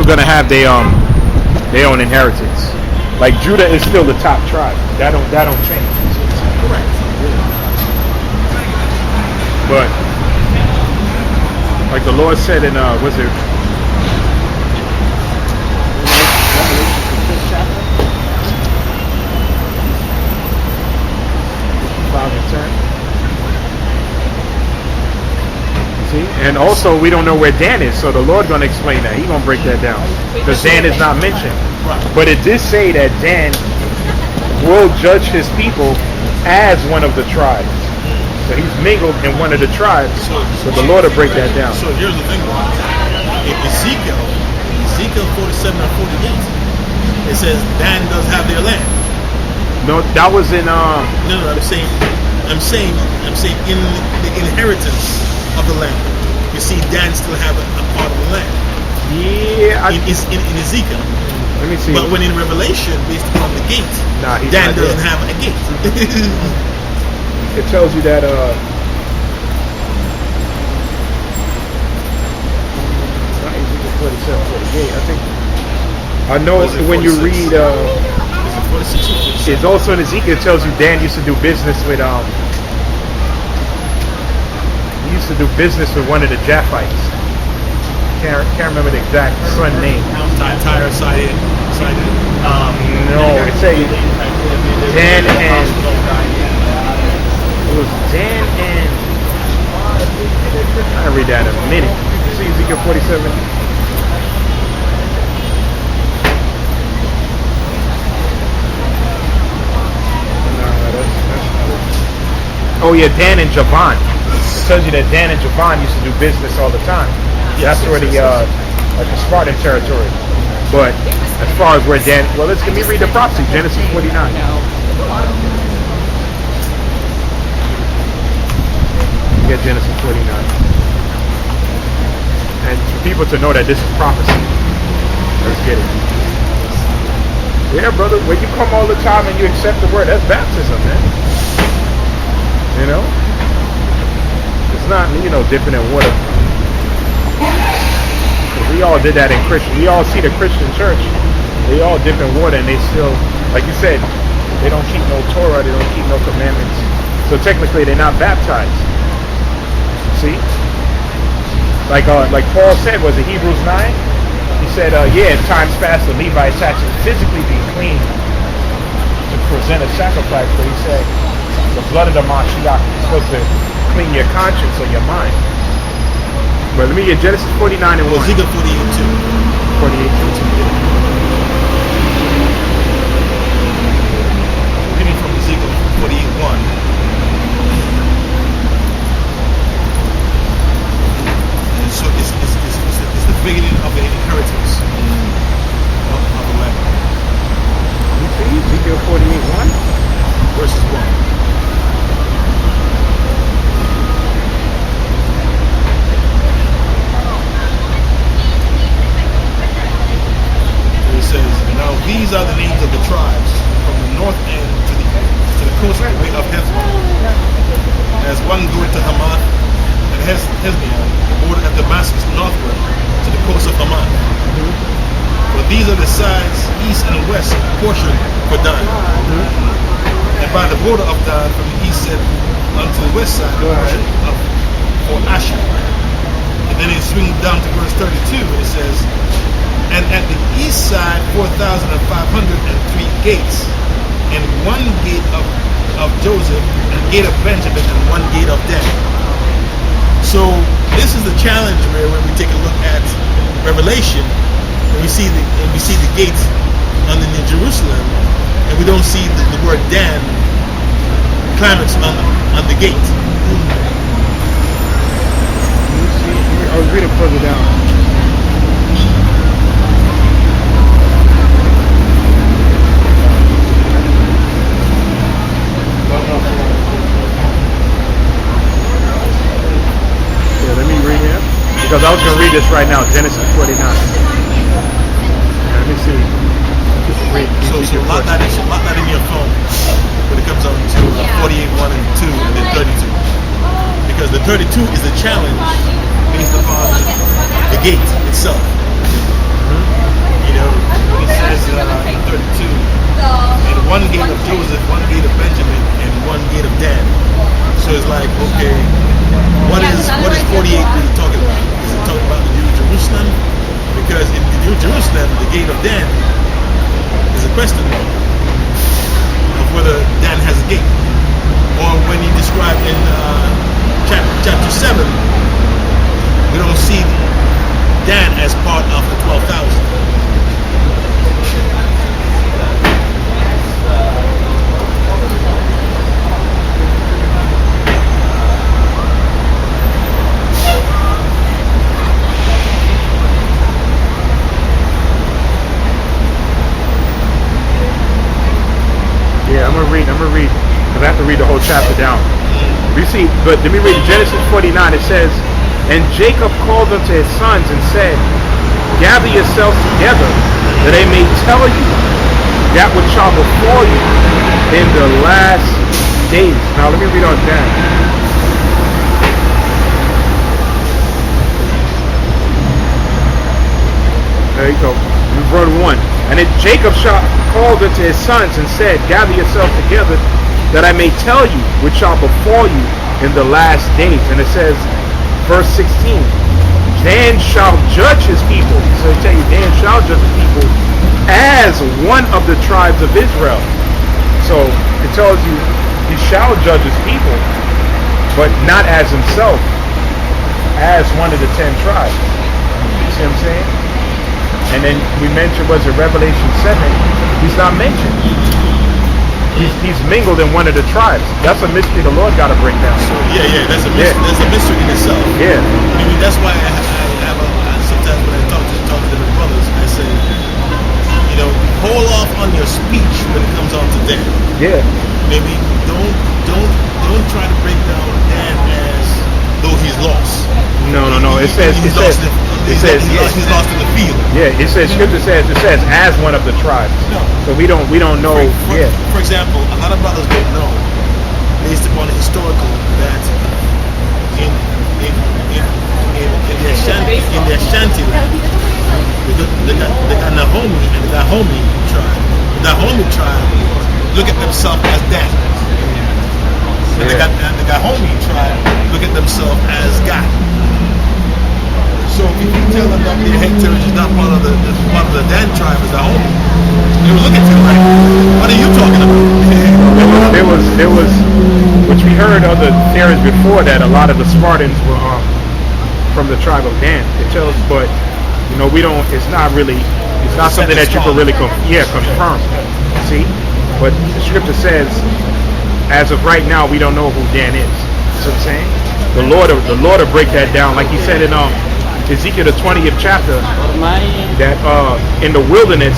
gonna have their own inheritance. Like Judah is still the top tribe. That don't change. Correct. But like the Lord said in was it See? And also we don't know where Dan is, so the Lord gonna explain that. He's gonna break that down. Because Dan is not mentioned. But it did say that Dan will judge his people as one of the tribes. So he's mingled in one of the tribes. So the Lord will break that down. So here's the thing, in Ezekiel 47 and 48, it says Dan does have their land. No, that was in No, I'm saying in the inheritance of the land. You see, Dan still have a part of the land. Yeah, in Ezekiel. Let me see. But when in Revelation, based upon the gate, Dan doesn't have a gate. It tells you that not Ezekiel 47, 48. I think I know when you read it's also in Ezekiel. It tells you Dan used to do business with he used to do business with one of the Japhites. Can't remember the exact son name. Tyre sided. No, it says Dan and it was Dan and I'll read that in a minute. You see Ezekiel 47. Oh yeah, Dan and Javan. It tells you that Dan and Javan used to do business all the time. That's where the like the Spartan territory. But as far as where Dan, well, let me read the prophecy, Genesis 49. Get Genesis 49. And for people to know that this is prophecy. Let's get it. Yeah, brother, when you come all the time and you accept the word, that's baptism, man. You know? It's not, dipping in water. We all did that in Christian. We all see the Christian church. They all dip in water and they still, like you said, they don't keep no Torah, they don't keep no commandments. So technically they're not baptized. See? Like Paul said, was it Hebrews 9? He said, in times past the Levites had to physically be clean to present a sacrifice, but he said the blood of the Mashiach is supposed to clean your conscience or your mind. But let me get Genesis 49 and 1. Ezekiel 48 and 2. 48 and 2. Reading from Ezekiel 48 1. And so it's the beginning of the inheritance of the land. You see Ezekiel 48 1? Verses 1. It says, now these are the names of the tribes from the north end to the coast way of Hezbollah. As one goeth to Hamath and Hezbollah, the border of Damascus northward to the coast of Hamath. For these are the sides east and west portion for Dan. And by the border of Dan from the east side unto the west side portion for Asher. And then it swings down to verse 32 and it says, and at the east side 4,503 gates, and one gate of Joseph, and gate of Benjamin, and one gate of Dan. So this is the challenge where when we take a look at Revelation, and we see the gates underneath Jerusalem, and we don't see the word Dan climax on the gate. I was reading further down. Let me read here because I was going to read this right now. Genesis 49. Let me see. So lock that in your phone when it comes on to 48 1 and 2 and then 32, because the 32 is the challenge based upon the gate itself. 48 really talking about? Is it talking about the New Jerusalem? Because in the New Jerusalem, the gate of Dan is a question mark of whether Dan has a gate. Or when he described in chapter 7, we don't see Dan as part of the 12,000. Yeah, I'm gonna read, because I have to read the whole chapter down. We see, but let me read Genesis 49. It says, and Jacob called unto his sons and said, gather yourselves together, that I may tell you that which shall befall you in the last days. Now let me read on down. There you go. Verse 1. And then Jacob called unto his sons and said, gather yourselves together, that I may tell you which shall befall you in the last days. And it says, verse 16, Dan shall judge his people. So I tell you, Dan shall judge his people as one of the tribes of Israel. So it tells you he shall judge his people, but not as himself, as one of the 10 tribes. You see what I'm saying? And then we mentioned, was it Revelation 7? He's not mentioned. He's mingled in one of the tribes. That's a mystery the Lord got to break down. So, yeah, that's a mystery. That's a mystery in itself. Yeah. I mean, that's why I have sometimes when I talk to different brothers, I say, hold off on your speech when it comes on to Dan. Yeah. Maybe don't try to break down Dan as though he's lost. No. It says he's lost in the field. Yeah, it says Scripture says as one of the tribes. No. So we don't know. For example, a lot of brothers don't know, based upon the historical, that in their shanty land, they got Naomi and the Dahomey tribe. The Dahomey tribe look at themselves as Dan. And the Dahomey tribe look at themselves as God. So if you tell them that their heritage is not part of the Dan tribe as a home, they will look at you like, what are you talking about? There was, which we heard other theories before, that a lot of the Spartans were from the tribe of Dan. It tells, but we don't. It's not something that you can really confirm. See, but the Scripture says, as of right now, we don't know who Dan is. You know what I'm saying? The Lord will break that down, like He said in Ezekiel the 20th chapter, that in the wilderness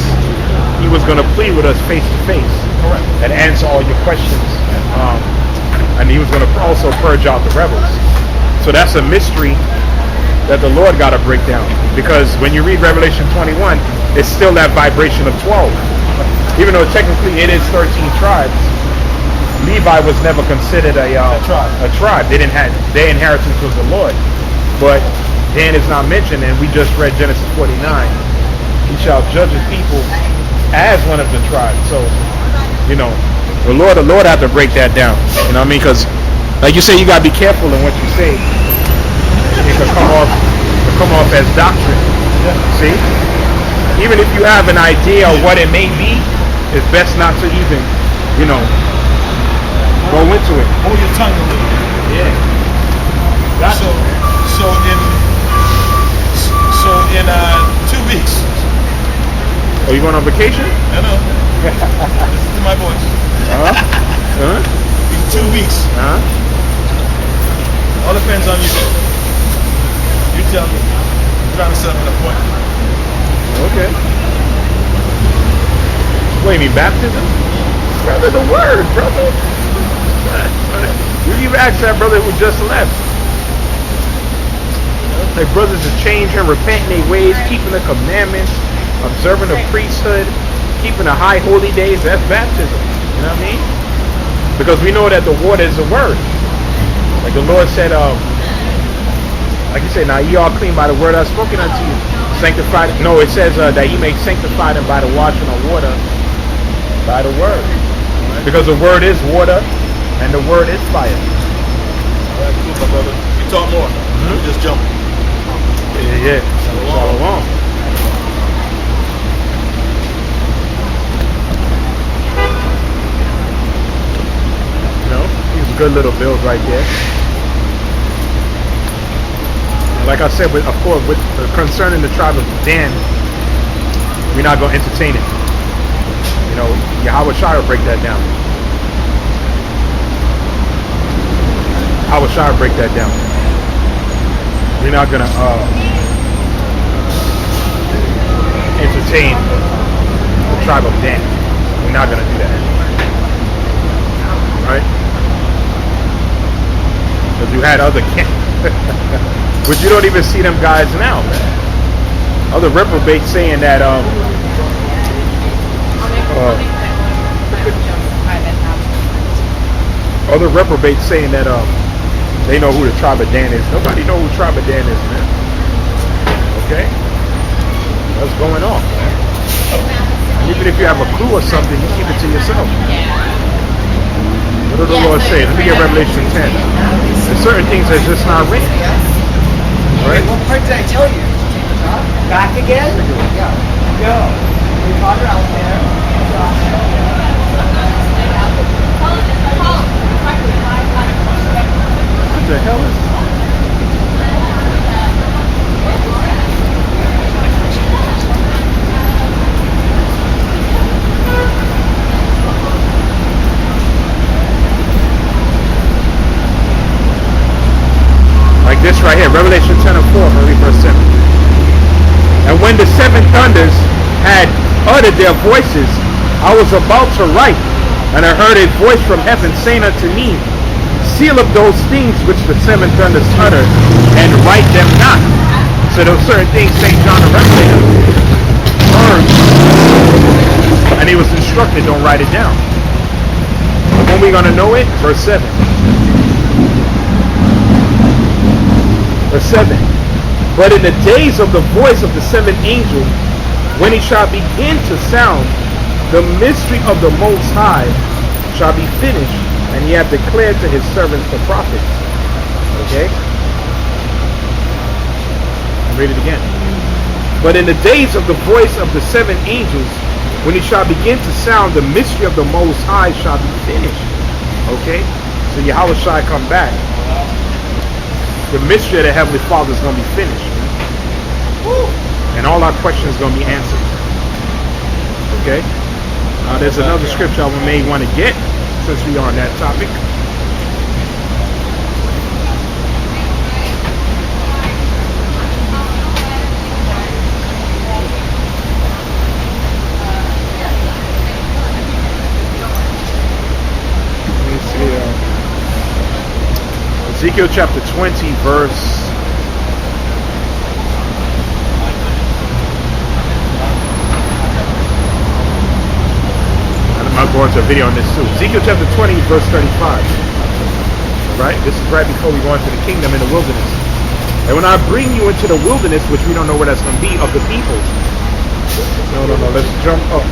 He was going to plead with us face to face. Correct. And answer all your questions. And He was going to also purge out the rebels. So that's a mystery that the Lord got to break down. Because when you read Revelation 21, it's still that vibration of 12. Even though technically it is 13 tribes, Levi was never considered a tribe. Their inheritance was the Lord. But Dan is not mentioned, and we just read Genesis 49. He shall judge his people as one of the tribes. So, the Lord had to break that down. You know what I mean? Because, like you say, you gotta be careful in what you say. It could come off as doctrine. See? Even if you have an idea of what it may be, it's best not to even, go into it. Hold your tongue a little bit. Yeah. Gotcha. So in 2 weeks. Oh, you going on vacation? No. Listen to my voice. In 2 weeks. All depends on you. You tell me. I'm trying to set up an appointment. Okay. What, you mean baptism? Brother, the word, brother. You asked that brother who just left. Like brothers are changing, repenting their ways, keeping the commandments, observing the priesthood, keeping the high holy days. That's baptism. You know what I mean? Because we know that the water is the word. Like the Lord said, like you said, now ye are clean by the word I've spoken unto you. Sanctified. No, it says that ye may sanctify them by the washing of water, by the word. Because the word is water and the word is fire. All right, cool, my brother. talk more. We just jump. Yeah. Shalom. You know, these are good little bills right there. Like I said, of course, with concerning the tribe of Dan, we're not going to entertain it. You know, Yahawashi will break that down. Yahawashi will break that down. We're not going to entertain the tribe of Dan. We're not going to do that. Right? Because you had other but you don't even see them guys now, man. Other reprobates saying that other reprobates saying that they know who the tribe of Dan is. Nobody know who the tribe of Dan is, man. Okay? What's going on, man? And even if you have a clue or something, you keep it to yourself. What did the Lord say? Let me get Revelation 10. There's certain things that's just not written. Right? What part did I tell you? Back again? Yeah. Go. We brought her out there. What the hell is this? Like this right here, Revelation 10 and 4, maybe verse 7. And when the seven thunders had uttered their voices, I was about to write, and I heard a voice from heaven saying unto me, seal up those things which the seven thunders uttered, and write them not. So those certain things St. John the Revelator heard, and he was instructed, don't write it down. When are we going to know it? Verse 7. Verse 7. But in the days of the voice of the seven angels, when he shall begin to sound, the mystery of the Most High shall be finished, and he hath declared to his servants the prophets. Okay? I'll read it again. But in the days of the voice of the seven angels, when he shall begin to sound, the mystery of the Most High shall be finished. Okay? So Yahawashi come back. The mystery of the Heavenly Father is going to be finished. And all our questions are going to be answered. Okay? There's another scripture I may want to get since we are on that topic. Let me see. Ezekiel chapter 20, verse. I'm going to a video on this too. Ezekiel chapter 20, verse 35. Right? This is right before we go into the kingdom in the wilderness. And when I bring you into the wilderness, which we don't know where that's going to be, of the peoples. No. Let's jump up.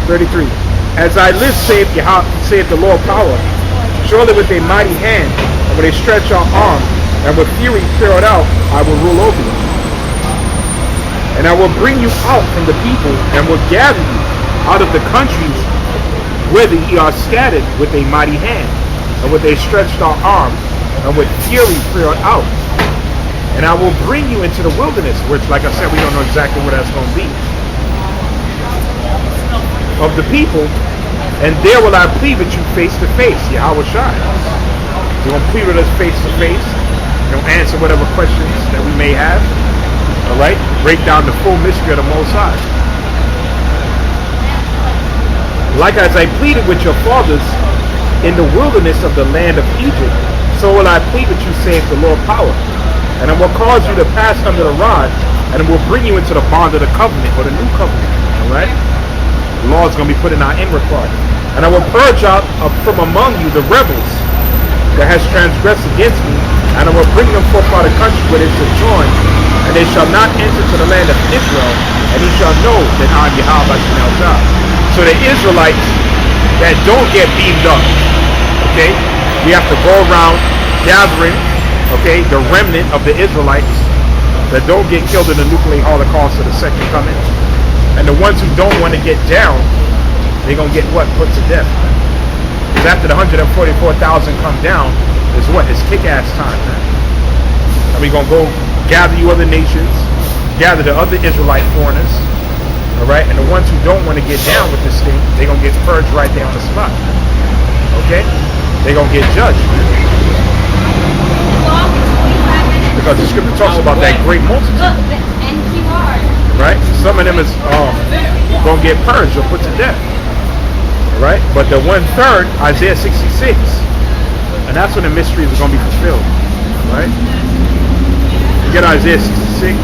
33. As I live, saith the Lord power, surely with a mighty hand, and when they stretch our arm, and with fury poured out, I will rule over you. And I will bring you out from the people, and will gather you out of the countries whither ye are scattered with a mighty hand, and with a stretched out arm, and with fury poured out. And I will bring you into the wilderness, which, like I said, we don't know exactly where that's going to be, of the people, and there will I plead with you face to face. Yahawashi. You're going to plead with us face to face. You're going to answer whatever questions that we may have. Alright? Break down the full mystery of the Most High. Like as I pleaded with your fathers in the wilderness of the land of Egypt, so will I plead with you, saith the Lord power. And I will cause you to pass under the rod, and I will bring you into the bond of the covenant, or the new covenant. Alright? The law is going to be put in our inward part. And I will purge out from among you the rebels that has transgressed against me, and I will bring them forth out of the country where they sojourn, and they shall not enter to the land of Israel, and he shall know that I am Yahawashi. So the Israelites that don't get beamed up, okay, we have to go around gathering Okay, the remnant of the Israelites that don't get killed in the nuclear holocaust of the second coming. And the ones who don't want to get down, they're going to get what? Put to death. Because after the 144,000 come down, is what? It's kick-ass time, man. And we're going to go gather you other nations, gather the other Israelite foreigners, all right? And the ones who don't want to get down with this thing, they're going to get purged right there on the spot. Okay? They're going to get judged. Because the scripture talks about that great multitude. Right? Some of them is going to get purged or put to death. Right? But the 1/3, Isaiah 66, and that's when the mysteries are going to be fulfilled. Right? You get Isaiah 66.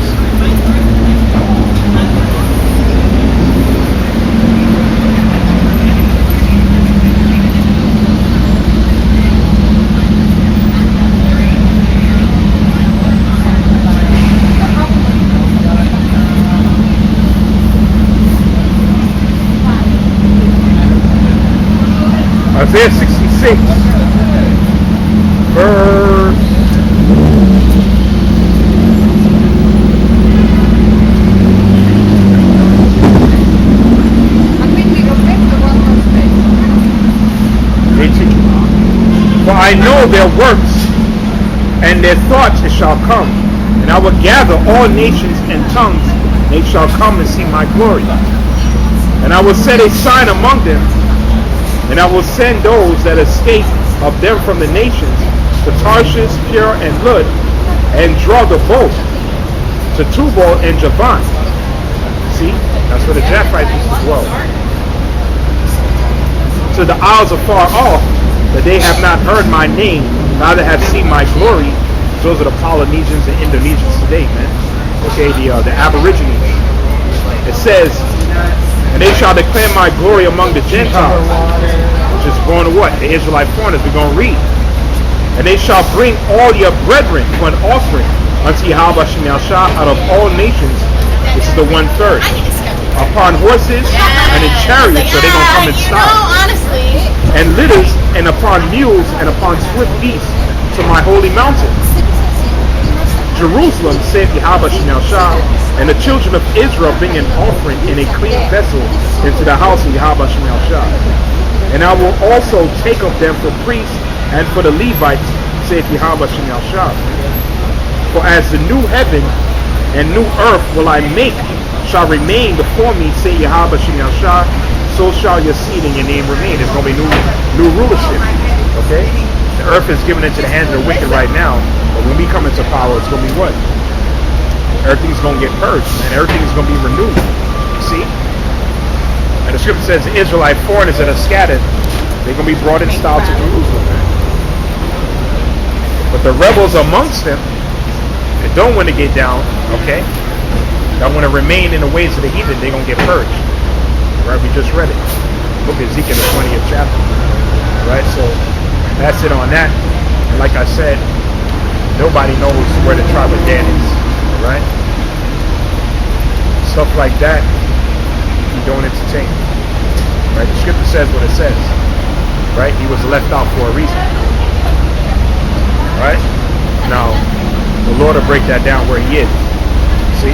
Isaiah 66, verse 18. For I know their works and their thoughts it shall come, and I will gather all nations and tongues, they shall come and see my glory. And I will set a sign among them, and I will send those that escape of them from the nations to Tarshish, Pur, and Lud, and draw the boat to Tubal and Javan. See, that's where the Japhites used to dwell. To the isles afar off, that they have not heard my name, neither have seen my glory. Those are the Polynesians and Indonesians today, man. Okay, the Aborigines. It says, and they shall declare my glory among the Gentiles, which is going to what? The Israelite foreigners, we're going to read. And they shall bring all your brethren for an offering unto Yahawashi out of all nations. This is the 1/3. Upon horses and in chariots, so they're going to come in style. And litters, and upon mules, and upon swift beasts, to my holy mountain. Jerusalem, saith Yahawashi, and the children of Israel bring an offering in a clean vessel into the house of Yahawashi. And I will also take of them for priests and for the Levites, saith Yahawashi. For as the new heaven and new earth will I make, shall remain before me, say Yahawashi, so shall your seed and your name remain. There's going to be new rulership. Okay? The earth is given into the hands of the wicked right now, but when we come into power, it's going to be what? Everything's going to get purged, and everything's going to be renewed. See? And the scripture says the Israelite foreigners that are scattered, they're going to be brought in style to Jerusalem. But the rebels amongst them, that don't want to get down, okay, that want to remain in the ways of the heathen, they're going to get purged. Right? We just read it. Look at Ezekiel, the 20th chapter. Right? So that's it on that. And like I said, nobody knows where the tribe of Dan is. Right? Stuff like that, you don't entertain. Right? The scripture says what it says. Right? He was left out for a reason. Right? Now, the Lord will break that down where he is. See?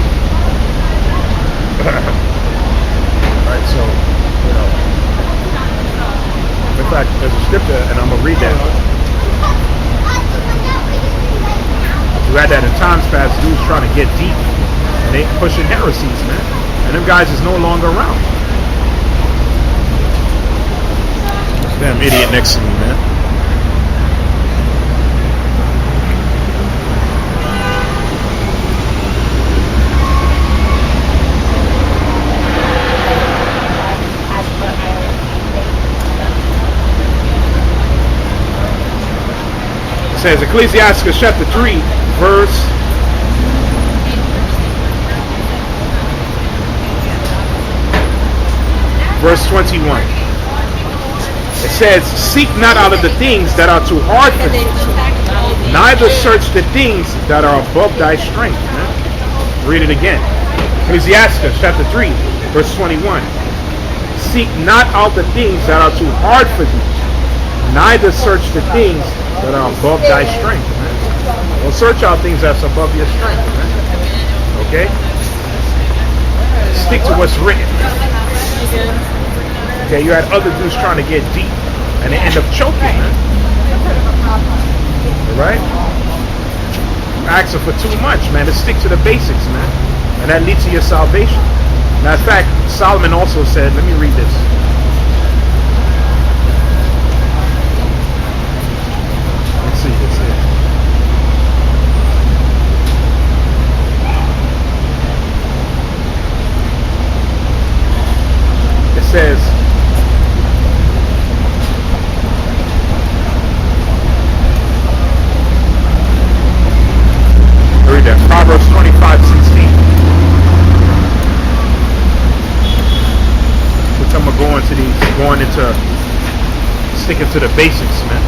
Right, so, you know. In fact, there's a scripture, and I'm going to read that. We had that in times past, dudes trying to get deep, and they pushing heresies, man. And them guys is no longer around. Damn idiot next to me, man. It says Ecclesiastes chapter 3, verse 21. It says, seek not out of the things that are too hard for thee, neither search the things that are above thy strength. Read it again. Ecclesiastes chapter 3, verse 21. Seek not out the things that are too hard for thee, neither search the things that are above thy strength. Don't search out things that's above your strength, man. Okay? Stick to what's written. Okay, you had other dudes trying to get deep and they end up choking, man. Alright? Asking for too much, man. Just stick to the basics, man. And that leads to your salvation. Matter of fact, Solomon also said, let me read this. Let's see this here. It says, read that, Proverbs 25:16. Which I'm going to these, going into sticking to the basics, man.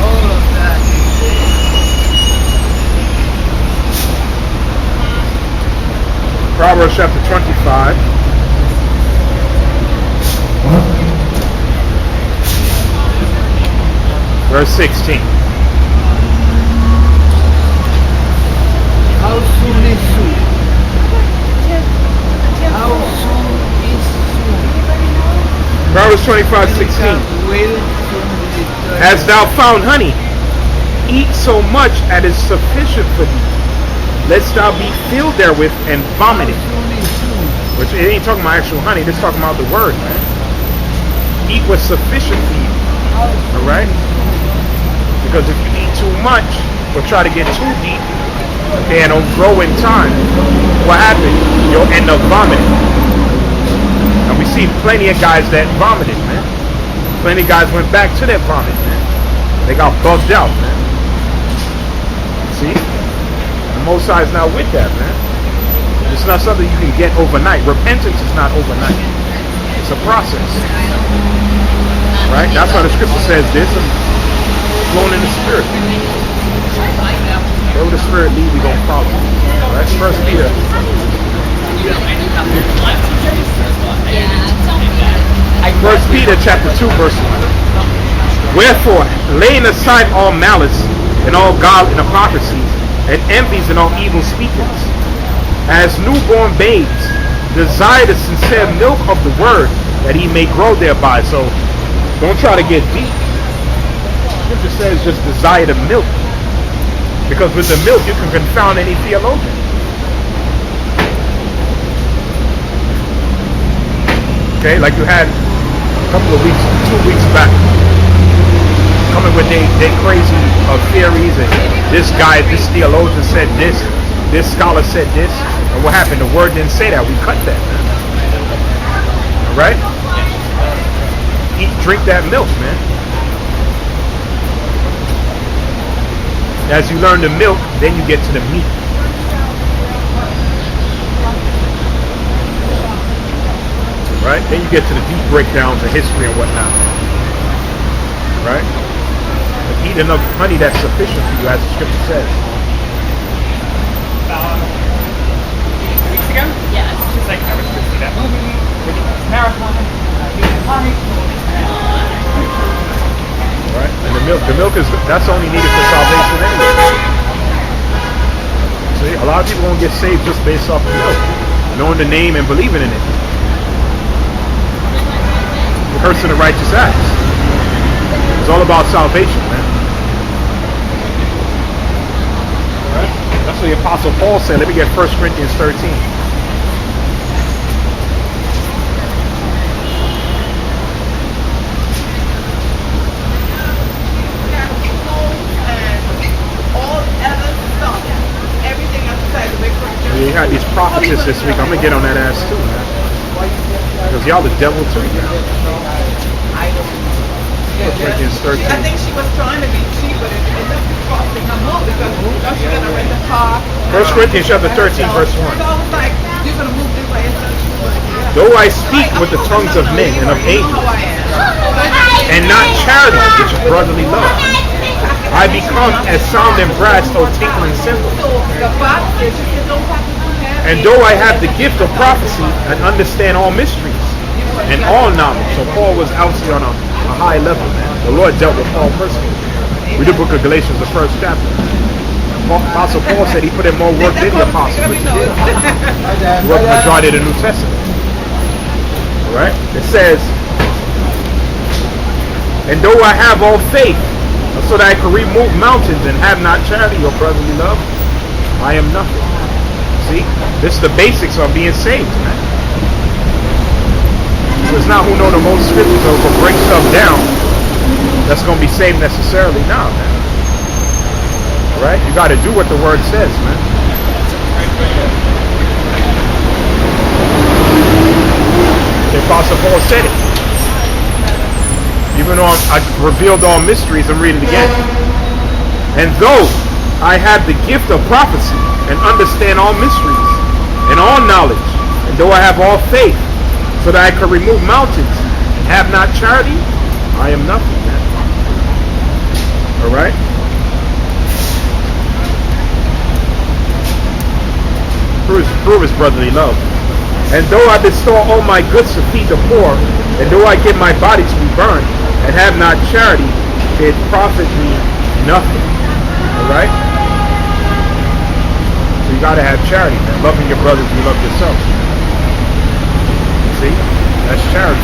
All of that. Proverbs chapter 25. Verse 16. How soon is soon? How soon is soon? Proverbs 25:16. Hast thou found honey? Eat so much as is sufficient for thee, lest thou be filled therewith and vomit it. Which it ain't talking about actual honey, it's talking about the word, man. Eat what's sufficient for you. Alright? Because if you eat too much or try to get too deep, okay, and don't grow in time, what happens? You'll end up vomiting. And we see plenty of guys that vomited, man. Plenty of guys went back to that vomit, man. They got bugged out, man. See? The Most High is not with that, man. It's not something you can get overnight. Repentance is not overnight. It's a process. Right? That's why the scripture says this, and flowing in the spirit. Where the spirit lead, we gonna follow. Right? First Peter. First Peter chapter 2, verse 1. Wherefore, laying aside all malice and all guile and hypocrisy and envies and all evil speakings, as newborn babes, desire the sincere milk of the word, that he may grow thereby. So, don't try to get deep. Scripture says just desire the milk. Because with the milk, you can confound any theologian. Okay, like you had a couple of weeks, 2 weeks back, coming with their crazy theories, and this guy, this theologian said this scholar said this, and what happened? The word didn't say that. We cut that, man. All right? Drink that milk, man. As you learn the milk, then you get to the meat. Right? Then you get to the deep breakdowns of history and whatnot. Right? But eat enough honey that's sufficient for you, as the scripture says. Weeks ago? Yes. It's like I was supposed to see that movie, marathon, honey. Right? And the milk is, that's only needed for salvation anyway. See, a lot of people won't get saved just based off the milk, knowing the name and believing in it. Rehearsing the righteous acts. It's all about salvation, man. Right? That's what the Apostle Paul said. Let me get 1 Corinthians 13. You had these prophetess this week. I'm gonna get on that ass too, man. Because y'all the devil too, man. Corinthians 13. I think she was trying to be cheap, but it ended up costing her more because she's gonna rent a car. 1 Corinthians chapter 13, verse 1. So I was like, you're gonna move this way. Though I speak with the tongues of men and of angels, and not charity, which is brotherly love, I become as sound and brass or tinkling cymbal. And though I have the gift of prophecy and understand all mysteries and all knowledge. So Paul was obviously on a high level, man. The Lord dealt with Paul personally. Read the book of Galatians, the first chapter. Apostle Paul said he put in more work than the apostles, which he did. He wrote the majority of the New Testament. Alright? It says, and though I have all faith, so that I can remove mountains and have not charity or brotherly love, I am nothing. See? This is the basics of being saved, man. So it's not who know the most scriptures or will break stuff down that's going to be saved necessarily. Nah, man. Right? You got to do what the word says, man. The Apostle Paul said it. Even though I revealed all mysteries, I'm reading it again. And though I have the gift of prophecy and understand all mysteries and all knowledge, and though I have all faith so that I can remove mountains and have not charity, I am nothing, man. Alright? Prove his brotherly love. And though I bestow all my goods to feed the poor, and though I give my body to be burned, and have not charity, it profit me nothing. Alright? So you gotta have charity, man. Loving your brothers, you love yourself. See? That's charity.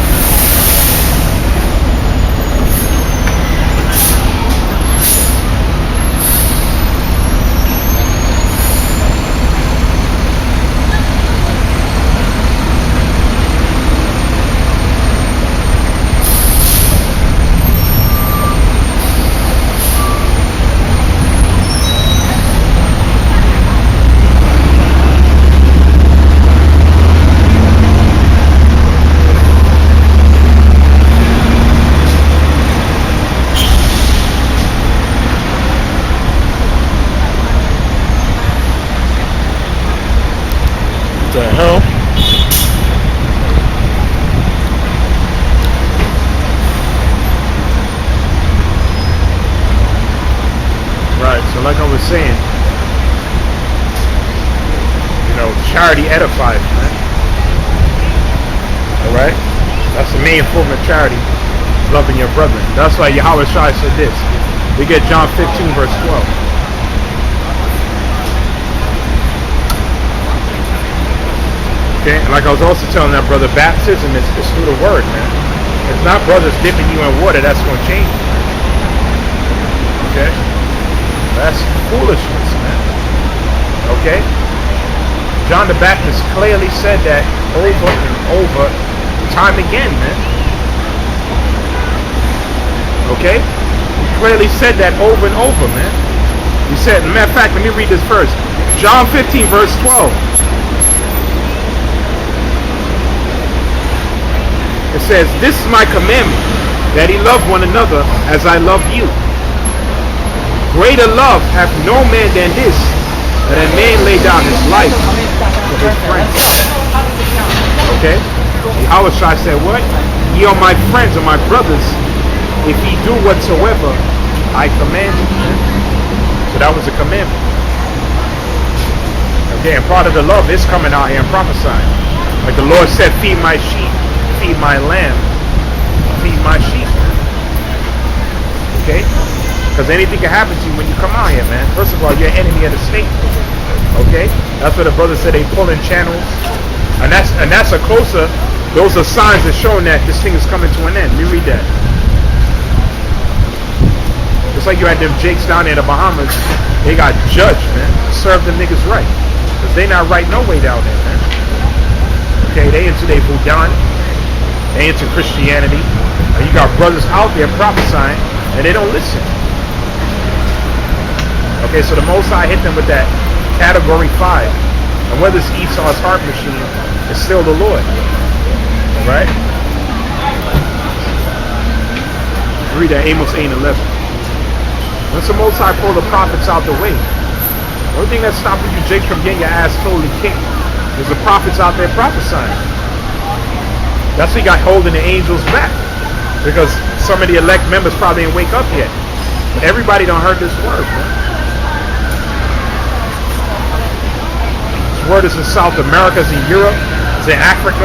What the hell? Right, so like I was saying, you know, charity edifies, man. Alright? That's the main form of charity, loving your brethren. That's why Yahawashi said this. We get John 15 verse 12. Okay, and like I was also telling that brother, baptism is through the word, man. It's not brothers dipping you in water that's going to change you. Okay? That's foolishness, man. Okay? John the Baptist clearly said that over and over, time again, man. Okay? He clearly said that over and over, man. He said, matter of fact, let me read this verse. John 15, verse 12. It says, this is my commandment, that ye love one another as I love you. Greater love hath no man than this, that a man lay down his life for his friends. Okay? Yahawashi said what? Ye are my friends and my brothers, if ye do whatsoever I command you. So that was a commandment. Okay, and part of the love is coming out here and prophesying. Like the Lord said, feed my sheep. Feed my lamb, feed my sheep. Okay? Because anything can happen to you when you come out here, man. First of all, you're an enemy of the state. Okay? That's what the brother said, they pulling channels. And that's a closer, those are signs that showing that this thing is coming to an end. Let me read that. Just like you had them jakes down there in the Bahamas, they got judged, man. Serve them niggas right. Because they not right no way down there, man. Okay, they into their Buddha. They into Christianity, and you got brothers out there prophesying, and they don't listen. Okay, so the Most High hit them with that category 5, and whether it's Esau's heart machine, it's still the Lord. Right? Read that Amos 8:11. Once the Most High pull the prophets out the way, the only thing that's stopping you, Jake, from getting your ass totally kicked is the prophets out there prophesying. That's what he got holding the angels back. Because some of the elect members probably didn't wake up yet. But everybody done heard this word, man. This word is in South America, it's in Europe, it's in Africa.